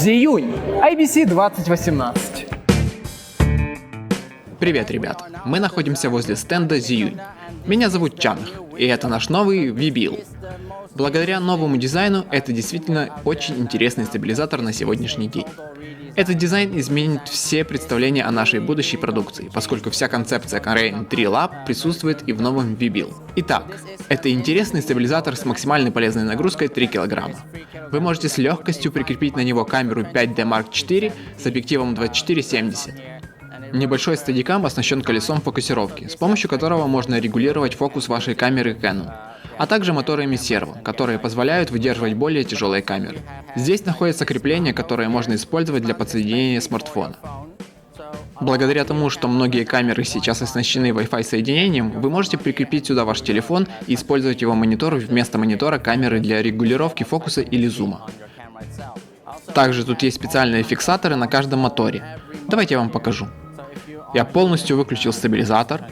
Зиюнь, IBC 2018. Привет, ребят! Мы находимся возле стенда Ziyun. Меня зовут Чанг, и это наш новый V-Build. Благодаря новому дизайну, это действительно очень интересный стабилизатор на сегодняшний день. Этот дизайн изменит все представления о нашей будущей продукции, поскольку вся концепция Crane 3 Lab присутствует и в новом V-Build. Итак, это интересный стабилизатор с максимальной полезной нагрузкой 3 кг. Вы можете с легкостью прикрепить на него камеру 5D Mark IV с объективом 24-70. Небольшой стадикам оснащен колесом фокусировки, с помощью которого можно регулировать фокус вашей камеры Canon, а также моторами серво, которые позволяют выдерживать более тяжелые камеры. Здесь находятся крепления, которые можно использовать для подсоединения смартфона. Благодаря тому, что многие камеры сейчас оснащены Wi-Fi соединением, вы можете прикрепить сюда ваш телефон и использовать его монитор вместо монитора камеры для регулировки фокуса или зума. Также тут есть специальные фиксаторы на каждом моторе. Давайте я вам покажу. Я полностью выключил стабилизатор.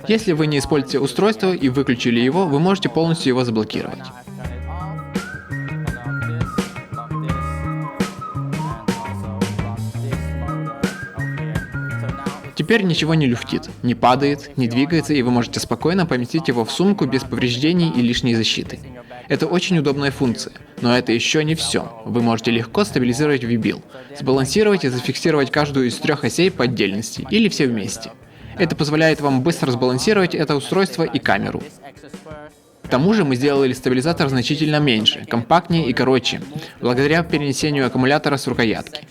Если вы не используете устройство и выключили его, вы можете полностью его заблокировать. Теперь ничего не люфтит, не падает, не двигается, и вы можете спокойно поместить его в сумку без повреждений и лишней защиты. Это очень удобная функция, но это еще не все. Вы можете легко стабилизировать V-Build, сбалансировать и зафиксировать каждую из 3 осей по отдельности или все вместе. Это позволяет вам быстро сбалансировать это устройство и камеру. К тому же мы сделали стабилизатор значительно меньше, компактнее и короче, благодаря перенесению аккумулятора с рукоятки.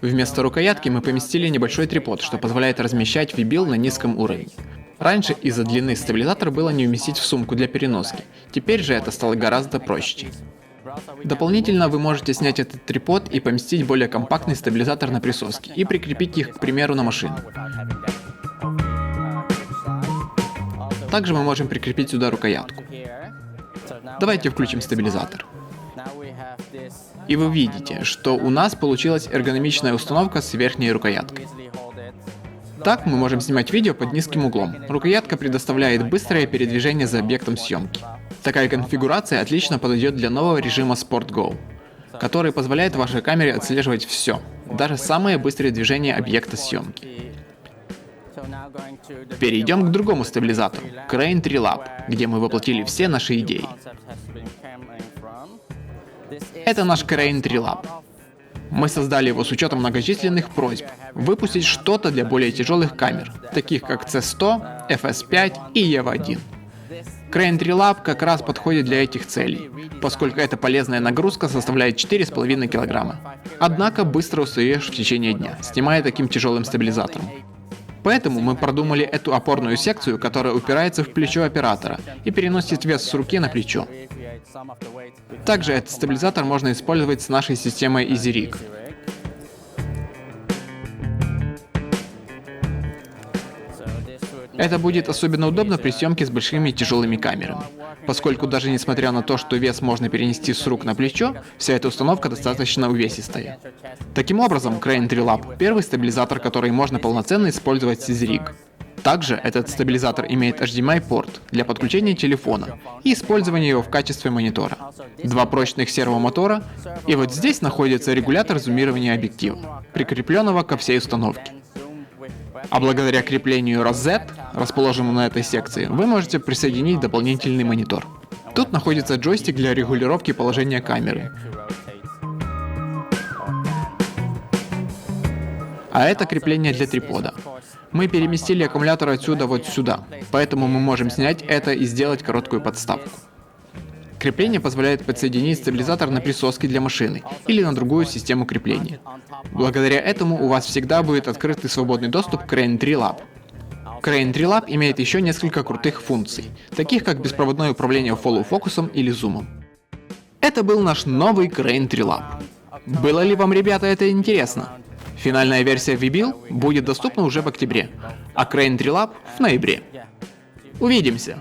Вместо рукоятки мы поместили небольшой трипод, что позволяет размещать V-Build на низком уровне. Раньше из-за длины стабилизатора было не уместить в сумку для переноски, теперь же это стало гораздо проще. Дополнительно вы можете снять этот трипод и поместить более компактный стабилизатор на присоске и прикрепить их, к примеру, на машину. Также мы можем прикрепить сюда рукоятку. Давайте включим стабилизатор. И вы видите, что у нас получилась эргономичная установка с верхней рукояткой. Так мы можем снимать видео под низким углом. Рукоятка предоставляет быстрое передвижение за объектом съемки. Такая конфигурация отлично подойдет для нового режима Sport Go, который позволяет вашей камере отслеживать все, даже самые быстрые движения объекта съемки. Перейдем к другому стабилизатору, Crane 3 Lab, где мы воплотили все наши идеи. Это наш Crane 3 Lab. Мы создали его с учетом многочисленных просьб выпустить что-то для более тяжелых камер, таких как C100, FS5 и EVA-1. Crane 3 Lab как раз подходит для этих целей, поскольку эта полезная нагрузка составляет 4,5 кг. Однако быстро устаешь в течение дня, снимая таким тяжелым стабилизатором. Поэтому мы продумали эту опорную секцию, которая упирается в плечо оператора и переносит вес с руки на плечо. Также этот стабилизатор можно использовать с нашей системой EasyRig. Это будет особенно удобно при съемке с большими тяжелыми камерами, поскольку даже несмотря на то, что вес можно перенести с рук на плечо, вся эта установка достаточно увесистая. Таким образом, Crane 3 Lab — первый стабилизатор, который можно полноценно использовать с EasyRig. Также этот стабилизатор имеет HDMI-порт для подключения телефона и использования его в качестве монитора, 2 прочных сервомотора, и вот здесь находится регулятор зумирования объектива, прикрепленного ко всей установке. А благодаря креплению розет, расположенному на этой секции, вы можете присоединить дополнительный монитор. Тут находится джойстик для регулировки положения камеры. А это крепление для трипода. Мы переместили аккумулятор отсюда вот сюда, поэтому мы можем снять это и сделать короткую подставку. Крепление позволяет подсоединить стабилизатор на присоске для машины или на другую систему крепления. Благодаря этому у вас всегда будет открытый свободный доступ к Crane 3 Lab. Crane 3 Lab имеет еще несколько крутых функций, таких как беспроводное управление фоллоу-фокусом или зумом. Это был наш новый Crane 3 Lab. Было ли вам, ребята, это интересно? Финальная версия V-Build будет доступна уже в октябре, а Crane 3 Lab в ноябре. Увидимся!